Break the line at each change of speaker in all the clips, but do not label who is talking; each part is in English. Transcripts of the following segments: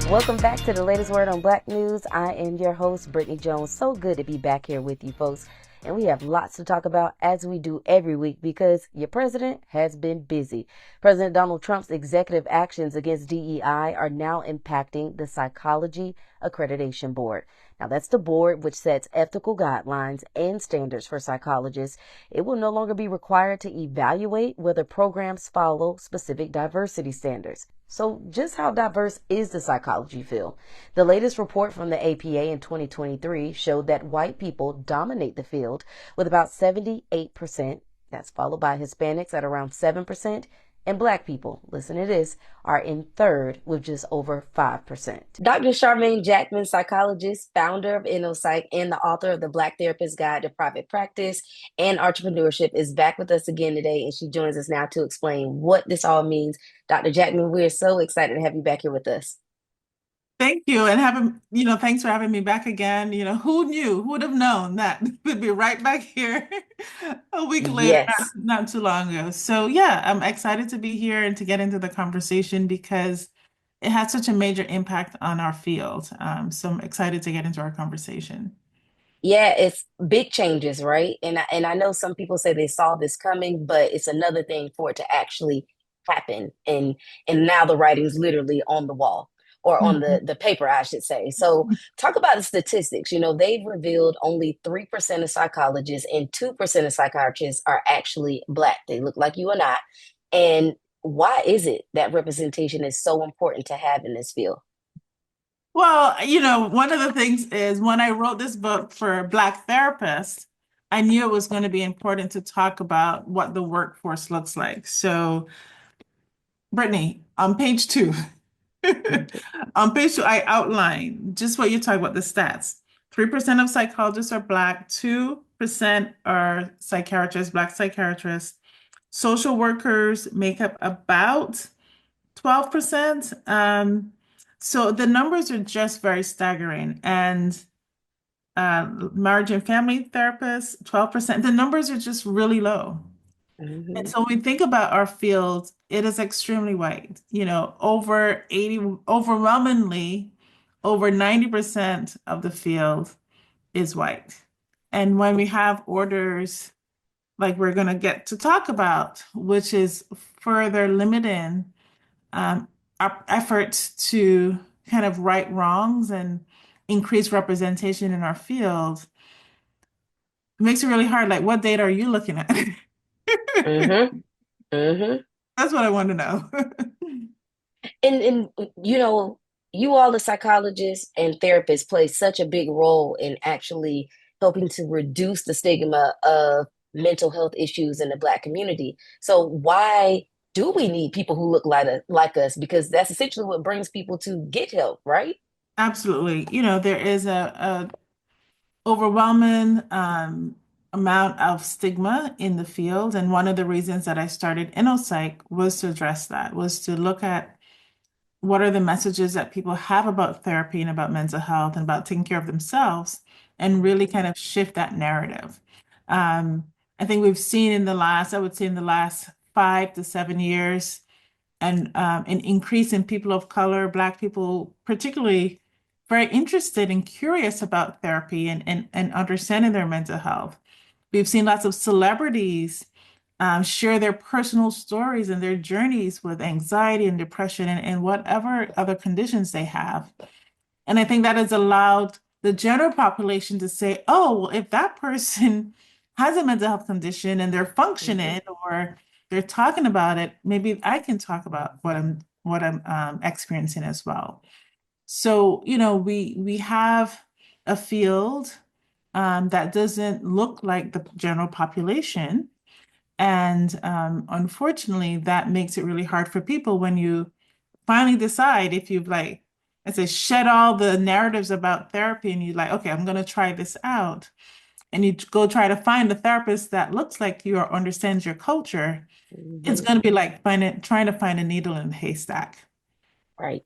Welcome back to the latest word on Black News. I am your host, Brittany Jones. So good to be back here with you folks. And we have lots to talk about as we do every week because your president has been busy. President Donald Trump's executive actions against DEI are now impacting the Psychology Accreditation Board. Now, that's the board which sets ethical guidelines and standards for psychologists. It will no longer be required to evaluate whether programs follow specific diversity standards. So just how diverse is the psychology field? The latest report from the APA in 2023 showed that white people dominate the field with about 78%. That's followed by Hispanics at around 7%. And Black people, listen to this, are in third with just over 5%. Dr. Charmain Jackman, psychologist, founder of InnoPsych, and the author of the Black Therapist Guide to Private Practice and Entrepreneurship, is back with us again today, and she joins us now to explain what this all means. Dr. Jackman, we're so excited to have you back here with us.
Thank you. And thanks for having me back again. Who knew? Who would have known that we'd be right back here a week later,
Yes.
not too long ago. So yeah, I'm excited to be here and to get into the conversation because it has such a major impact on our field. So I'm excited to get into our conversation.
Yeah, it's big changes, right? And I know some people say they saw this coming, but it's another thing for it to actually happen. And now the writing's literally on the wall or on
Mhm.
the paper, I should say. So talk about the statistics. They've revealed only 3% of psychologists and 2% of psychiatrists are actually Black. They look like you and I. And why is it that representation is so important to have in this field?
Well, one of the things is when I wrote this book for Black therapists, I knew it was going to be important to talk about what the workforce looks like. So Brittany, on page two, on page two, I outline just what you talk about the stats. 3% of psychologists are Black, 2% are psychiatrists, Black psychiatrists. Social workers make up about 12%. So the numbers are just very staggering. And marriage and family therapists, 12%. The numbers are just really low. And
Mhm.
so when we think about our field, it is extremely white. Over 80, overwhelmingly, over 90% of the field is white. And when we have orders like we're going to get to talk about, which is further limiting um, our efforts to kind of right wrongs and increase representation in our field, it makes it really hard. Like, what data are you looking at?
Mhm. Mhm.
That's what I want to know.
And you all the psychologists and therapists play such a big role in actually helping to reduce the stigma of mental health issues in the Black community. So why do we need people who look like us? Because that's essentially what brings people to get help, right?
Absolutely. There is a overwhelming amount of stigma in the field. And one of the reasons that I started InnoPsych was to address that, was to look at what are the messages that people have about therapy and about mental health and about taking care of themselves and really kind of shift that narrative. Um, I think we've seen I would say in the last 5 to 7 years, and an increase in people of color, Black people, particularly very interested and curious about therapy and understanding their mental health. We've seen lots of celebrities share their personal stories and their journeys with anxiety and depression and whatever other conditions they have. And I think that has allowed the general population to say, oh, well, if that person has a mental health condition and they're functioning
Mhm.
or they're talking about it, maybe I can talk about what I'm experiencing as well. So, we have a field that doesn't look like the general population. And unfortunately, that makes it really hard for people when you finally decide if you've like, I say, shed all the narratives about therapy and you're like, okay, I'm going to try this out. And you go try to find a therapist that looks like you or understands your culture. It's
Mhm.
going to be like trying to find a needle in a haystack.
Right.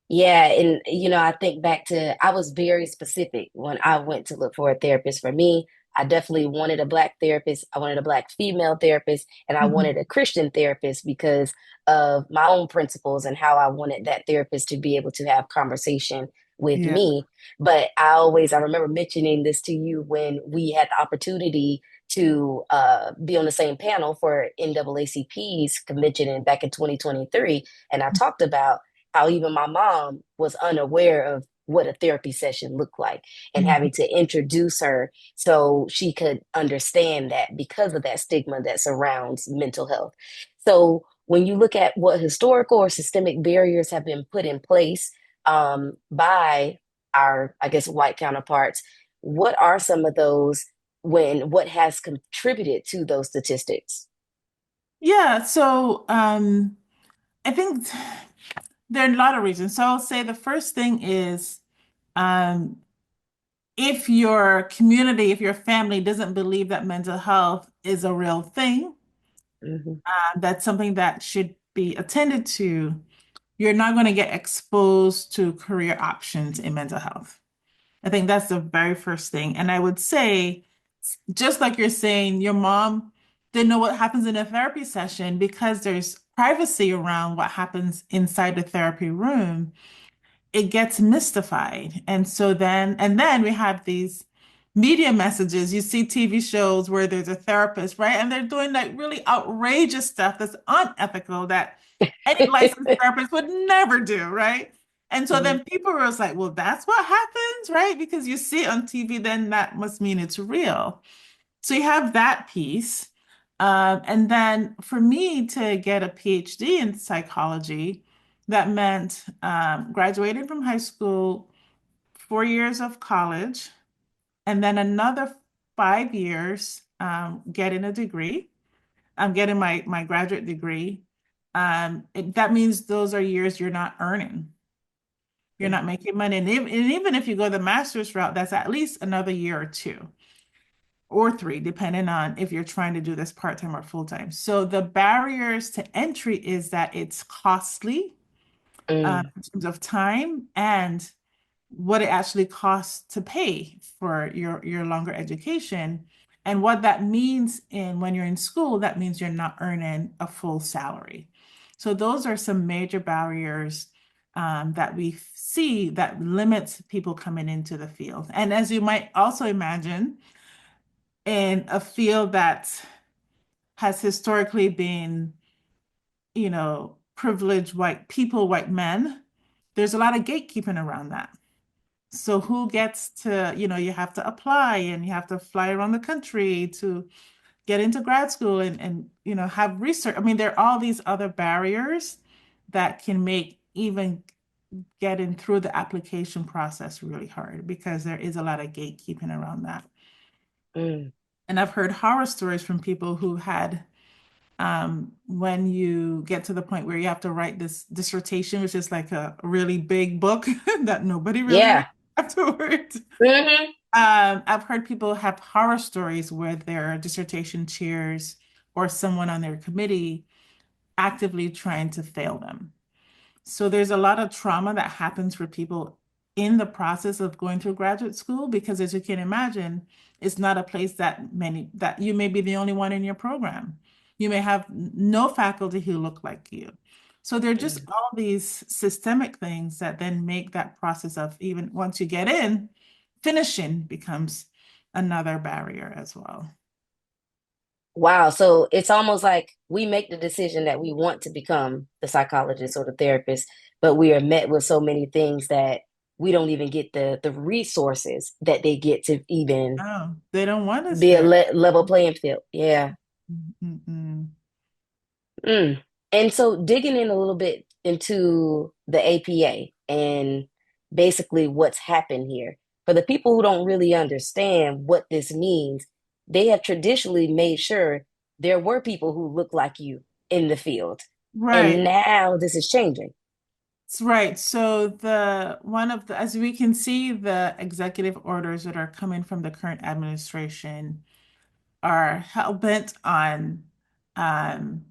Yeah, and I think back to I was very specific when I went to look for a therapist for me. I definitely wanted a Black therapist. I wanted a Black female therapist, and I wanted
Mhm.
a Christian therapist because of my own principles and how I wanted that therapist to be able to have conversation with
Yeah.
me. But I remember mentioning this to you when we had the opportunity to be on the same panel for NAACP's convention back in 2023. And I talked about how even my mom was unaware of what a therapy session looked like and
Mhm.
having to introduce her so she could understand that because of that stigma that surrounds mental health. So when you look at what historical or systemic barriers have been put in place by our, I guess, white counterparts, what are some of those what has contributed to those statistics?
Yeah, so I think there are a lot of reasons. So I'll say the first thing is um, if your community, if your family doesn't believe that mental health is a real thing,
Mm-hmm.
that's something that should be attended to, you're not going to get exposed to career options in mental health. I think that's the very first thing. And I would say, just like you're saying, your mom didn't know what happens in a therapy session because there's privacy around what happens inside the therapy room. It gets mystified. And then we have these media messages. You see TV shows where there's a therapist, right? And they're doing like really outrageous stuff that's unethical that any licensed therapist would never do, right? And so
Mhm.
then people were just like, well, that's what happens, right? Because you see it on TV, then that must mean it's real. So you have that piece. And then for me to get a PhD in psychology, that meant graduating from high school, 4 years of college, and then another 5 years getting a degree. I'm getting my graduate degree. That means those are years you're not earning. You're not making money. And even if you go the master's route, that's at least another year or two or three, depending on if you're trying to do this part-time or full-time. So the barriers to entry is that it's costly
Mm,
in terms of time and what it actually costs to pay for your longer education. And what that means in when you're in school, that means you're not earning a full salary. So those are some major barriers that we see that limits people coming into the field. And as you might also imagine, in a field that has historically been, privileged white people, white men, there's a lot of gatekeeping around that. So who gets to, you have to apply and you have to fly around the country to get into grad school and have research. I mean, there are all these other barriers that can make even getting through the application process really hard because there is a lot of gatekeeping around that.
mm.
And I've heard horror stories from people who had when you get to the point where you have to write this dissertation, which is like a really big book that nobody really reads
Yeah.
afterwards.
Hmm.
I've heard people have horror stories where their dissertation chairs or someone on their committee actively trying to fail them. So there's a lot of trauma that happens for people in the process of going through graduate school because as you can imagine, it's not a place that you may be the only one in your program. You may have no faculty who look like you. So there are just all these systemic things that then make that process of even once you get in, finishing becomes another barrier as well.
Wow. So it's almost like we make the decision that we want to become the psychologist or the therapist, but we are met with so many things that we don't even get the resources that they get to even
Oh, they don't want us
be a
there.
level playing field. Yeah.
Mm-mm.
Mm. And so digging in a little bit into the APA and basically what's happened here, for the people who don't really understand what this means, they have traditionally made sure there were people who look like you in the field. And
Right.
now this is changing.
That's right. So as we can see, the executive orders that are coming from the current administration are hell-bent on um,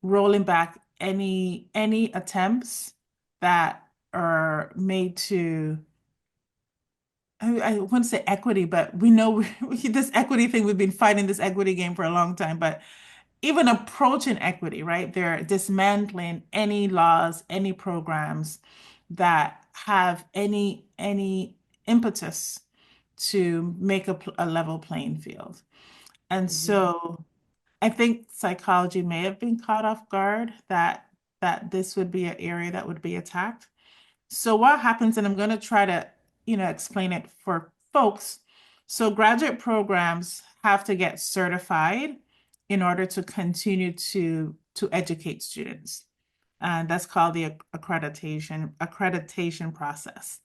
rolling back any attempts that are made to I wouldn't say equity, but we know this equity thing, we've been fighting this equity game for a long time, but even approaching equity, right? They're dismantling any laws, any programs that have any impetus to make a level playing field. And
Mhm.
so I think psychology may have been caught off guard that this would be an area that would be attacked. So what happens, and I'm going to try to, explain it for folks. So graduate programs have to get certified in order to continue to educate students. And that's called the accreditation process.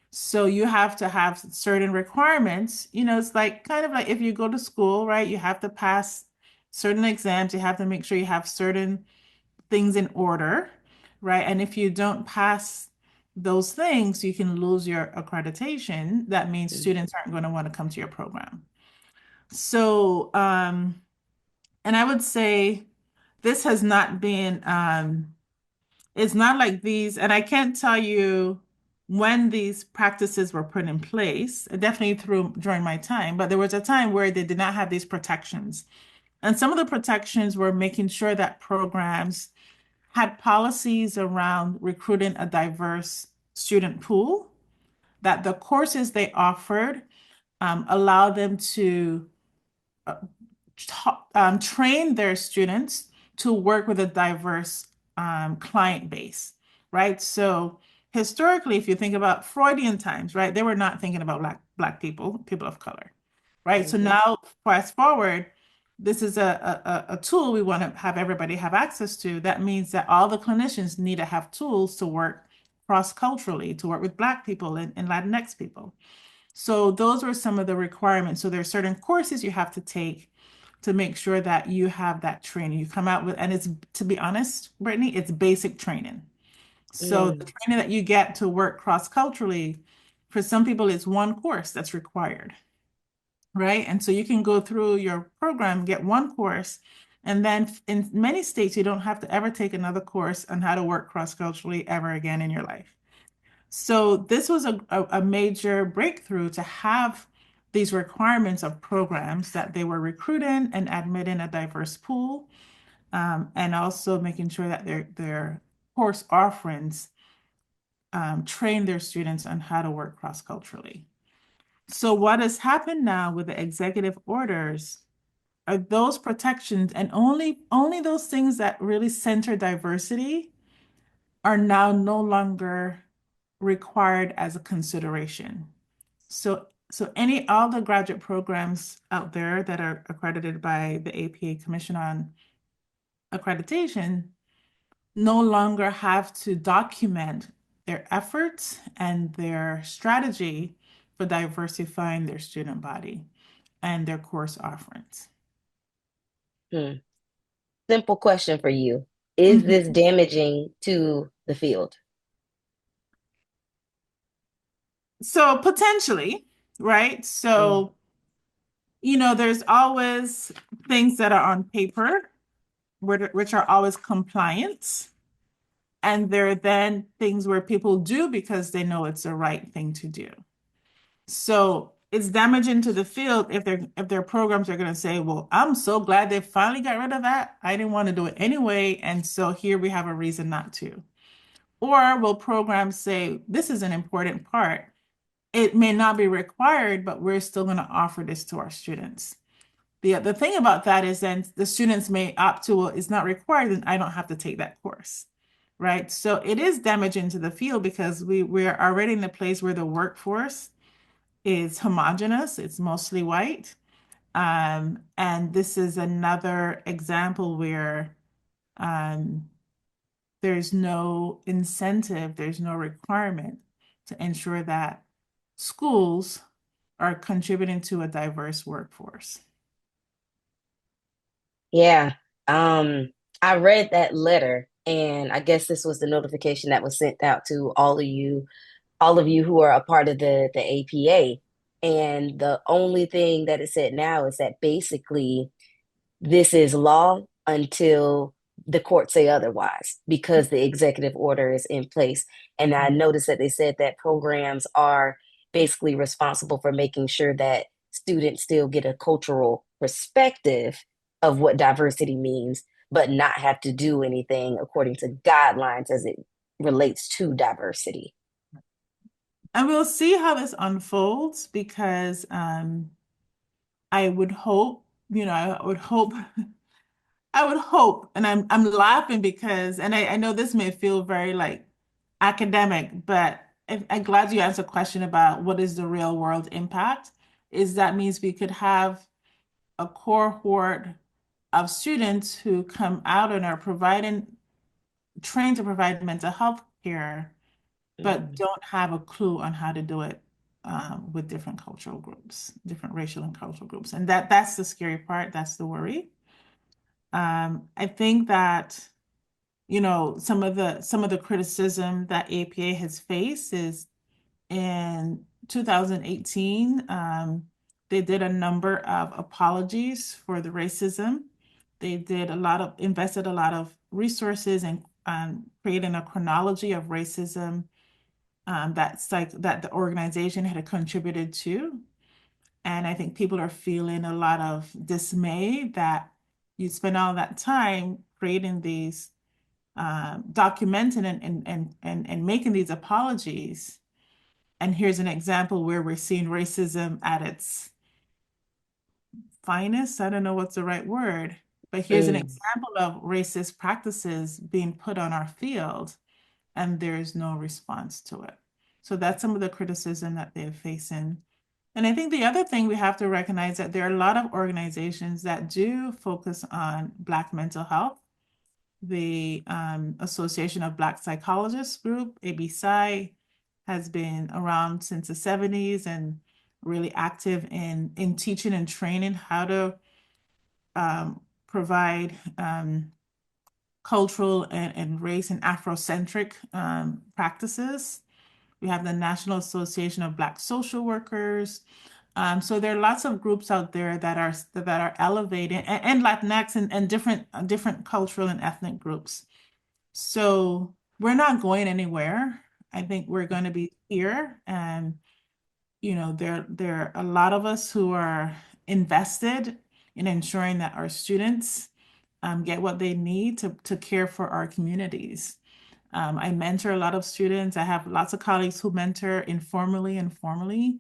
So you have to have certain requirements. It's like kind of like if you go to school, right? You have to pass certain exams, you have to make sure you have certain things in order, right? And if you don't pass those things, you can lose your accreditation. That means students aren't going to want to come to your program. So, and I would say this has not been, it's not like these, and I can't tell you when these practices were put in place, definitely through during my time, but there was a time where they did not have these protections. And some of the protections were making sure that programs had policies around recruiting a diverse student pool, that the courses they offered allow them to train their students to work with a diverse client base, right? So historically, if you think about Freudian times, right, they were not thinking about black people, people of color, right? So
Mhm.
now, fast forward, this is a tool we want to have everybody have access to. That means that all the clinicians need to have tools to work cross-culturally, to work with Black people and Latinx people. So those were some of the requirements. So there are certain courses you have to take to make sure that you have that training. You come out with, and it's, to be honest, Brittany, it's basic training. So the
Mm.
training that you get to work cross-culturally, for some people, it's one course that's required, right? And so you can go through your program, get one course, and then in many states, you don't have to ever take another course on how to work cross-culturally ever again in your life. So this was a major breakthrough to have these requirements of programs that they were recruiting and admitting a diverse pool, and also making sure that their course offerings train their students on how to work cross-culturally. So what has happened now with the executive orders are those protections, and only those things that really center diversity are now no longer required as a consideration. So any all the graduate programs out there that are accredited by the APA Commission on Accreditation no longer have to document their efforts and their strategy for diversifying their student body and their course offerings.
Hmm. Simple question for you. Is this
Mhm.
damaging to the field?
So potentially, right?
Mm.
So, there's always things that are on paper, which are always compliant. And there are then things where people do because they know it's the right thing to do. So it's damaging to the field if their programs are going to say, well, I'm so glad they finally got rid of that. I didn't want to do it anyway. And so here we have a reason not to. Or will programs say, this is an important part. It may not be required, but we're still going to offer this to our students. The thing about that is then the students may opt to, well, it's not required, then I don't have to take that course, right? So it is damaging to the field because we're already in a place where the workforce is homogenous, it's mostly white. And this is another example where um, there's no incentive, there's no requirement to ensure that schools are contributing to a diverse workforce.
Yeah. Um, I read that letter, and I guess this was the notification that was sent out to all of you who are a part of the APA. And the only thing that it said now is that basically this is law until the court say otherwise because the executive order is in place. And I noticed that they said that programs are basically responsible for making sure that students still get a cultural perspective of what diversity means, but not have to do anything according to guidelines as it relates to diversity.
And we'll see how this unfolds because I would hope, I would hope, I would hope, and I'm laughing because, and I know this may feel very like academic, but I'm glad you asked a question about what is the real world impact. Is that means we could have a cohort of students who come out and are trained to provide mental health care, but
Mm,
don't have a clue on how to do it with different cultural groups, different racial and cultural groups. And that's the scary part. That's the worry. I think that, some of the criticism that APA has faced is in 2018, they did a number of apologies for the racism. They invested a lot of resources in creating a chronology of racism that the organization had contributed to. And I think people are feeling a lot of dismay that you spend all that time creating these, documenting and making these apologies. And here's an example where we're seeing racism at its finest. I don't know what's the right word, but here's an
mm.
example of racist practices being put on our field, and there's no response to it. So that's some of the criticism that they're facing. And I think the other thing we have to recognize that there are a lot of organizations that do focus on Black mental health. The Association of Black Psychologists Group, ABPSI, has been around since the 70s and really active in teaching and training how to provide cultural and race and Afrocentric practices. We have the National Association of Black Social Workers. So there are lots of groups out there that are elevating and Latinx and different cultural and ethnic groups. So we're not going anywhere. I think we're going to be here, and there are a lot of us who are invested in ensuring that our students get what they need to care for our communities. I mentor a lot of students. I have lots of colleagues who mentor informally and formally.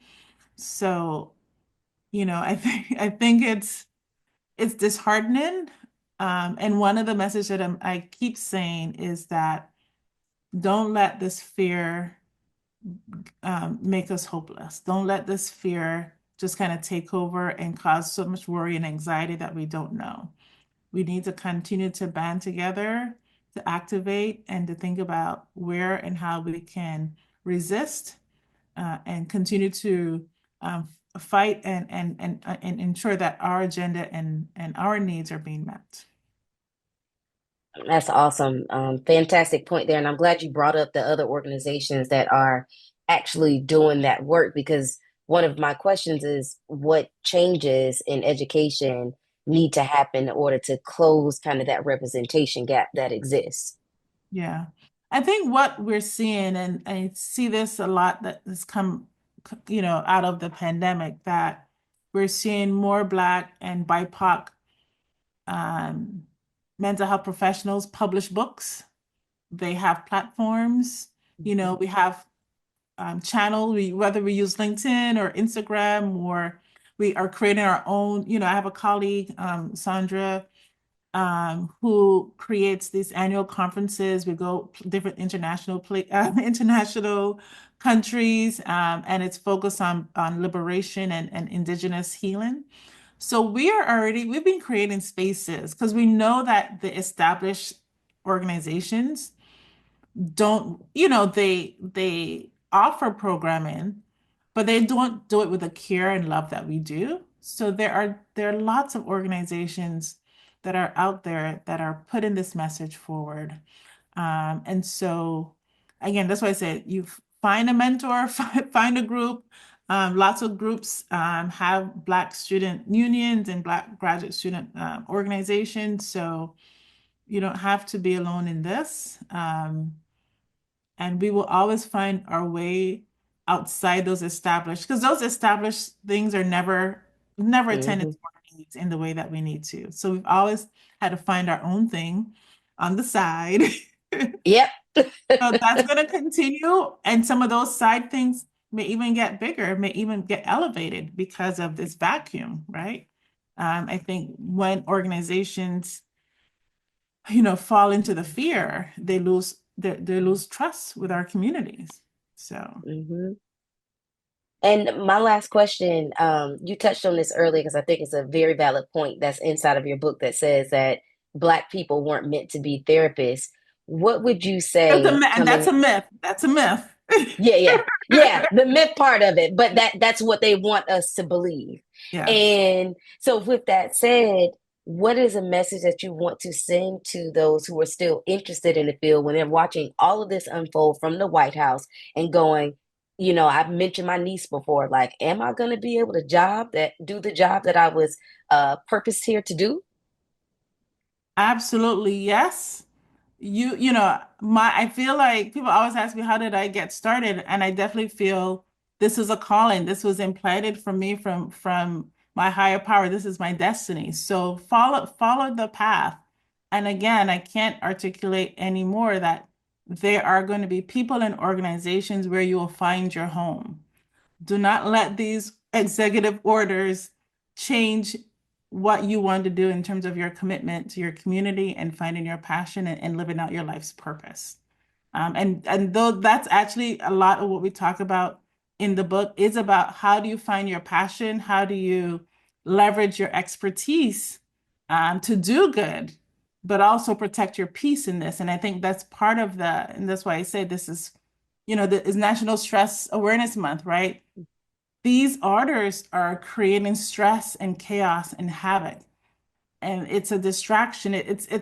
So, I think it's disheartening. And one of the messages that I keep saying is that don't let this fear make us hopeless. Don't let this fear just kind of take over and cause so much worry and anxiety that we don't know. We need to continue to band together, to activate, and to think about where and how we can resist and continue to fight and ensure that our agenda and our needs are being met.
That's awesome. Fantastic point there. And I'm glad you brought up the other organizations that are actually doing that work because one of my questions is what changes in education need to happen in order to close kind of that representation gap that exists.
Yeah. I think what we're seeing, and I see this a lot that has come, out of the pandemic, that we're seeing more Black and BIPOC um, mental health professionals publish books. They have platforms.
Mhm.
We have channel, whether we use LinkedIn or Instagram, or we are creating our own. I have a colleague, Sandra, who creates these annual conferences. We go different international countries, and it's focused on liberation and indigenous healing. So we've been creating spaces because we know that the established organizations don't, they offer programming, but they don't do it with the care and love that we do. So there are lots of organizations that are out there that are putting this message forward. And so again, that's why I said you find a mentor, find a group. Lots of groups have Black student unions and Black graduate student organizations. So you don't have to be alone in this. And we will always find our way outside those established, because those established things are never attended
Hmm.
to our needs in the way that we need to. So we've always had to find our own thing on the side.
Yep.
So that's going to continue. And some of those side things may even get bigger, may even get elevated because of this vacuum, right? I think when organizations, fall into the fear, they lose trust with our communities. So
Hmm. And my last question, you touched on this earlier because I think it's a very valid point that's inside of your book that says that Black people weren't meant to be therapists. What would you say
and that's
coming?
a myth. That's a myth.
Yeah, yeah, yeah, the myth part of it, but that's what they want us to believe.
Yes.
And so, with that said, what is a message that you want to send to those who are still interested in the field when they're watching all of this unfold from the White House and going, I've mentioned my niece before, like, am I going to be able to do the job that I was purposed here to do?
Absolutely, yes. I feel like people always ask me, how did I get started? And I definitely feel this is a calling. This was implanted from me from my higher power. This is my destiny. So follow the path. And again, I can't articulate anymore that there are going to be people and organizations where you will find your home. Do not let these executive orders change what you want to do in terms of your commitment to your community and finding your passion and living out your life's purpose. And though that's actually a lot of what we talk about in the book is about how do you find your passion? How do you leverage your expertise to do good, but also protect your peace in this? And I think that's part of and that's why I say this is, is National Stress Awareness Month, right? These orders are creating stress and chaos and havoc, and it's a distraction. It's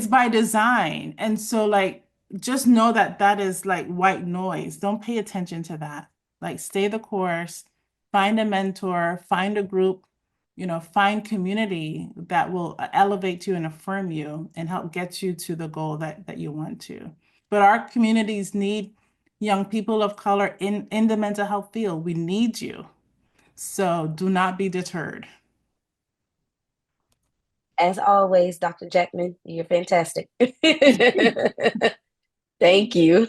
by design. And so, like, just know that that is like white noise. Don't pay attention to that. Like, stay the course, find a mentor, find a group, find community that will elevate you and affirm you and help get you to the goal that you want to. But our communities need young people of color in the mental health field. We need you. So do not be deterred.
As always, Dr. Jackman, you're fantastic. Thank you.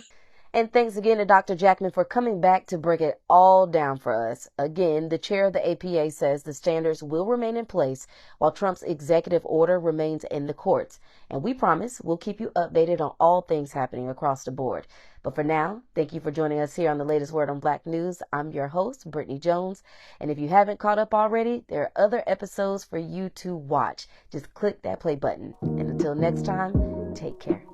And thanks again to Dr. Jackman for coming back to break it all down for us. Again, the chair of the APA says the standards will remain in place while Trump's executive order remains in the courts. And we promise we'll keep you updated on all things happening across the board. But for now, thank you for joining us here on the latest word on Black News. I'm your host, Brittany Jones. And if you haven't caught up already, there are other episodes for you to watch. Just click that play button. And until next time, take care.